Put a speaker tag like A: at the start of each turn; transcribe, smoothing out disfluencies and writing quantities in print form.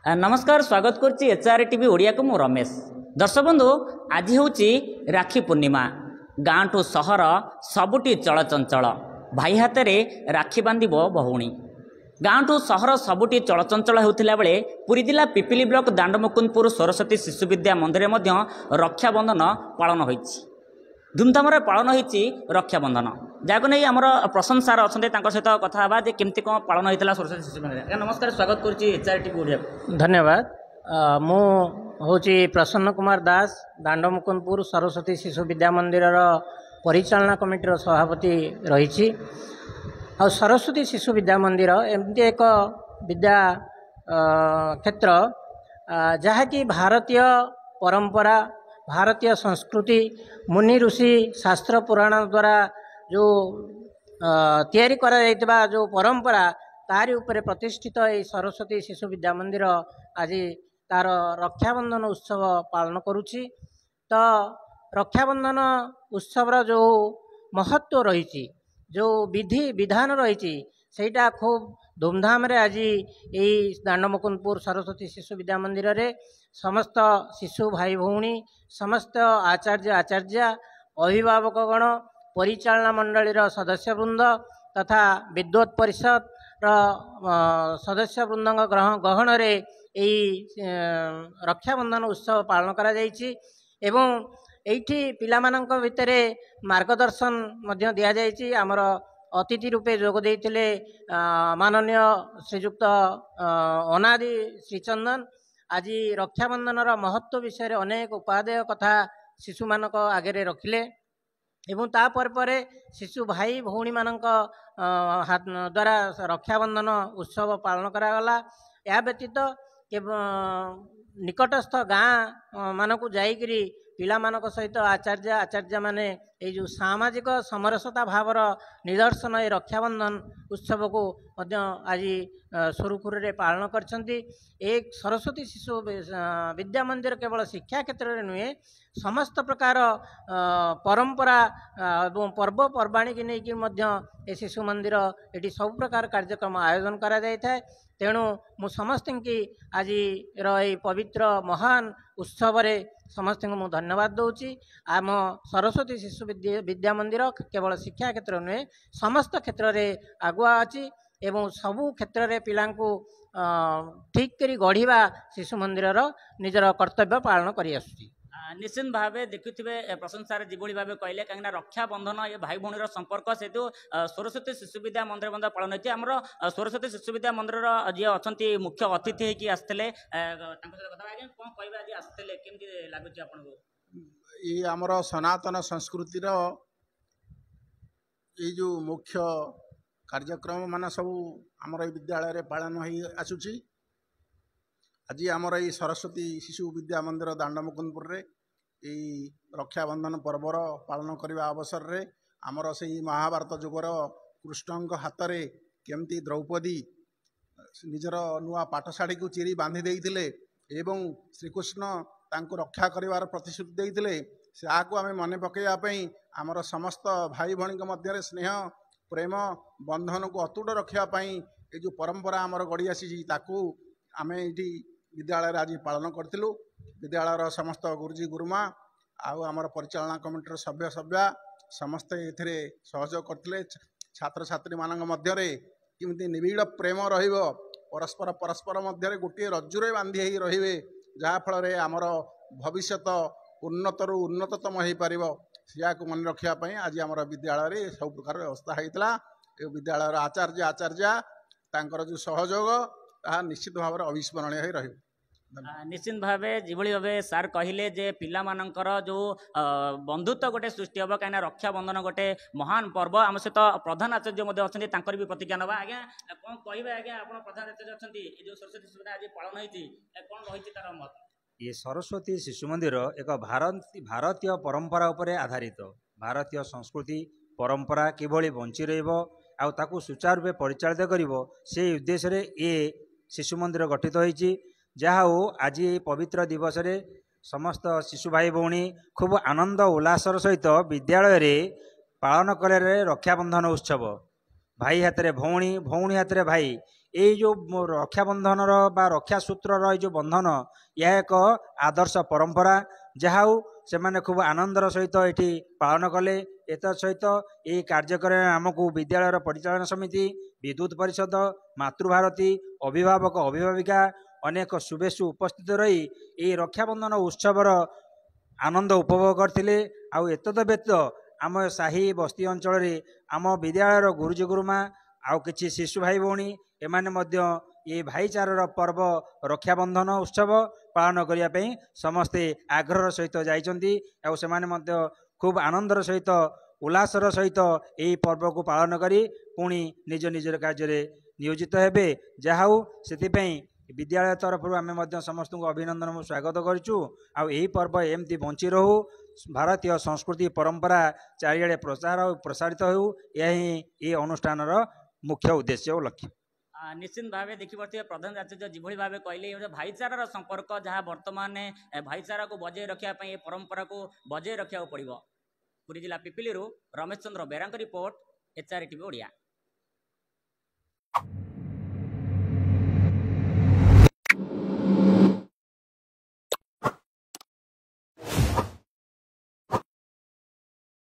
A: नमस्कार स्वागत करुच्ची HR TV Odia को मु रमेश। दर्शक बंधु आज हूँ राखी पूर्णिमा। गाँ ठू सहर सबुटी चलचंचल भाई हाथ में राखी बांधिब भौणी। गाँ ठू सहर सबुटी चलचंचल होता बेले पुरी जिला पिपिली ब्लॉक दांडमुकुंदपुर सरस्वती शिशु विद्या मंदिर में रक्षाबंधन पालन होइछि। धूमधाम पालन होइछि रक्षाबंधन जहाँ नहीं आमर प्रसन्न सार अच्छा सहित कथा केमती कौन पालन होता सरस्वती शिशु मंदिर। नमस्कार स्वागत करुच्ची एचआर टीवी ओडिया।
B: धन्यवाद। मु हूँ प्रसन्न कुमार दास दांडमुकुंदपुर सरस्वती शिशु विद्या मंदिर परिचालना कमिटीर सभापति रही। आ सरस्वती शिशु विद्या मंदिर एमती एक विद्या क्षेत्र जहाँकि भारतीय परंपरा भारतीय संस्कृति मुनि ऋषि शास्त्र पुराण द्वारा जो तैयारी करा जाइतबा जो परंपरा तारी उपरे प्रतिष्ठित ये सरस्वती शिशु विद्या मंदिर आज तार रक्षाबंधन उत्सव पालन करुछि। तो रक्षाबंधन उत्सवर जो महत्व रही जो विधि विधान रही सेटा खूब धूमधाम रे आज यही दांडमुकुंदपुर सरस्वती शिशु विद्या मंदिर रे समस्त शिशु भाई भौणी समस्त आचार्य आचार्य अभिभावकगण परिचालना मंडलीर सदस्यवृंद तथा विद्वत परिषद सदस्यवृंद गहन रे रक्षाबंधन उत्सव पालन करा जायछि एवं एठी पिलामानंक भितरे मार्गदर्शन मध्य दिया जायछि। आमर अतिथि रूपे जोग देइथिले माननीय श्रीयुक्त अनादि श्रीचंदन आज रक्षाबंधन महत्व विषय अनेक उपादेय कथा शिशु मानक आगे रखिले एवं तापर परे शिशु भाई भौणी मानक द्वारा रक्षाबंधन उत्सव पालन करागला। या व्यतीत निकटस्थ गाँ मानक जाइकरी पिला मानक सहित आचार्य आचार्य माने ये जो सामाजिक समरसता भावर निदर्शन ये रक्षाबंधन उत्सव को आज सुरुखुरु रे पालन करछंती। एक सरस्वती शिशु विद्या मंदिर केवल शिक्षा क्षेत्र में नुहे समस्त प्रकार परंपरा एवं पर्वपर्वाणी की नहीं शिशु मंदिर ये सब प्रकार कार्यक्रम आयोजन करा जाय थाए। तेणु मु समस्त की आज रही पवित्र महान उत्सव रे समस्त को धन्यवाद दूची। आम सरस्वती शिशु विद्या मंदिर केवल शिक्षा क्षेत्र नुहे समस्त क्षेत्र में आगुआ अच्छी एवं सबू क्षेत्र में पिला ठीक करी गढ़ा शिशु मंदिर निजर कर्तव्य पालन करी आसुची।
A: निश्चित भाव देखुवे प्रशंसार जीवरी भाव कहले कहीं रक्षाबंधन ये भाई भौणीर संपर्क से सरस्वती शिशु विद्या मंदिर पालन होती। आमर सरस्वती शिशु विद्या मंदिर जी अच्छा मुख्य अतिथि होगी आसते कौन कह आज आसते केमती लगुच आपको
C: ये आमर सनातन संस्कृतिर ये जो मुख्य कार्यक्रम मान सब आमर विद्यालय पालन हो आसुची। आज आमर ये सरस्वती शिशु विद्या मंदिर दांडमुकुंदपुर रे रक्षाबंधन पर्वर पालन करने अवसर रे आमर से महाभारत जुगर कृष्ण हाथ में केमती द्रौपदी निजर नुआ पाठशाढ़ी को चिरी बांधि देइथिले एवं श्रीकृष्ण तांको रक्षा करिवार प्रतिश्रुति देइथिले को आम मन पकड़ापी आमर समस्त भाई भौणी मध्य स्नेह प्रेम बंधन को अतुट रखापी ये जो परंपरा आमर गढ़ी आसी आम ये विद्यालय आज पालन करूँ। विद्यालय समस्त गुरुजी गुरुमा आमर परिचालना कमिटीर सभ्य सभ्या समस्ते ये सहयोग करते छात्र छात्री मान मध्य किमती निबिड़ प्रेम परस्पर परस्पर मध्य गोटे रज्जुरे बांधि रे जहाँफल आमर भविष्यत उन्नतरू उन्नततम हो पार को मन रखापी आज आम विद्यालय सब प्रकार व्यवस्था होता। विद्यालय आचार्य आचार्य तांकर जो सहयोग निश्चित भाव अविस्मरणीय रही।
A: निश्चित भाव जिभली भाव सार कहले जे पिला मानकर जो बंधुत्व गोटे सृष्टि हम कहीं रक्षाबंधन गोटे महान पर्व आम सहित प्रधान आचार्य अच्छा भी प्रतिज्ञा ना आज्ञा कौन कहे आज्ञा आप प्रधान आचार्य अच्छा जो सरस्वती शिशु आज पालन होती कौन रही तार मत।
D: ये सरस्वती शिशु मंदिर एक भारतीय परंपरा उपरे आधारित भारतीय संस्कृति परंपरा किभली बंची रु सुचारू रूपे परिचालित करिवो से उद्देश्य रे ये शिशु मंदिर गठित होइछि। जहाँ हो आज ये पवित्र दिवस रे समस्त शिशु भाई भौणी खूब आनंद उल्लासर सहित विद्यालय रे पालन करे रक्षाबंधन उत्सव भाई हाथ में भौणी भौणी हाथ में भाई ଏଇ ଯେଉଁ ରକ୍ଷାବନ୍ଧନର ବା ରକ୍ଷା ସୂତ୍ରର ଏଇ ଯେଉଁ ବନ୍ଧନ, ଏହା ଏକ ଆଦର୍ଶ ପରମ୍ପରା। ଯାହା ହେଉ ସେମାନେ ଖୁବ୍ ଆନନ୍ଦର ସହିତ ଏଠି ପାଳନ କଲେ। ଏତଦ୍ ସହିତ ଏହି କାର୍ଯ୍ୟକ୍ରମରେ ଆମକୁ ବିଦ୍ୟାଳୟର ପରିଚାଳନା ସମିତି, ବିଦ୍ୟୁତ୍ ପରିଷଦ, ମାତୃଭାରତୀ, ଅଭିଭାବକ ଅଭିଭାବିକା ଅନେକ ଶୁଭେଚ୍ଛୁ ଉପସ୍ଥିତ ରହି ଏହି ରକ୍ଷାବନ୍ଧନ ଉତ୍ସବର ଆନନ୍ଦ ଉପଭୋଗ କରିଥିଲେ। ଆଉ ଏତଦ ବ୍ୟତୀତ ଆମ ସାହି ବସ୍ତି ଅଞ୍ଚଳରେ ଆମ ବିଦ୍ୟାଳୟର ଗୁରୁଜୀ ଗୁରୁମା ଆଉ କିଛି ଶିଶୁ ଭାଇ ଭଉଣୀ ଏମାନେ ମଧ୍ୟ ଏ ଭାଇଚାରାର ପର୍ବ ରକ୍ଷାବନ୍ଧନ ଉତ୍ସବ ପାଳନ କରିବା ପାଇଁ ସମସ୍ତେ ଆଗ୍ରହର ସହିତ ଯାଇଛନ୍ତି। ଆଉ ସେମାନେ ମଧ୍ୟ ଖୁବ୍ ଆନନ୍ଦର ସହିତ ଉଲ୍ଲାସର ସହିତ ଏହି ପର୍ବକୁ ପାଳନ କରି ପୁଣି ନିଜ ନିଜର କାର୍ଯ୍ୟରେ ନିୟୋଜିତ ହେବେ। ଯାହା ହେଉ ସେଥିପାଇଁ ବିଦ୍ୟାଳୟ ତରଫରୁ ଆମେ ମଧ୍ୟ ସମସ୍ତଙ୍କୁ ଅଭିନନ୍ଦନ ସ୍ୱାଗତ କରିଛୁ। ଆଉ ଏହି ପର୍ବ ଏମିତି ବଞ୍ଚି ରହୁ, ଭାରତୀୟ ସଂସ୍କୃତି ପରମ୍ପରା ଚାରିଆଡ଼େ ପ୍ରଚାର ପ୍ରସାରିତ ହେଉ, ଏହା ହିଁ ଏ ଅନୁଷ୍ଠାନର ମୁଖ୍ୟ ଉଦ୍ଦେଶ୍ୟ ଓ ଲକ୍ଷ୍ୟ।
A: ନିଶ୍ଚିତ ଭାବେ ଦେଖିପାରୁଥିବେ ପ୍ରଧାନ ଆଚାର୍ଯ୍ୟ ଯେଭଳି ଭାବେ କହିଲେ ଏ ଭାଇଚାରାର ସମ୍ପର୍କ ଯାହା ବର୍ତ୍ତମାନ ଭାଇଚାରାକୁ ବଜାୟ ରଖିବା ପାଇଁ ଏ ପରମ୍ପରାକୁ ବଜାୟ ରଖିବାକୁ ପଡ଼ିବ। ପୁରୀ ଜିଲ୍ଲା ପିପିଲିରୁ ରମେଶ ଚନ୍ଦ୍ର ବେରାଙ୍କ ରିପୋର୍ଟ, ଏଚ୍ଆର୍‌ଟିଭି ଓଡ଼ିଆ।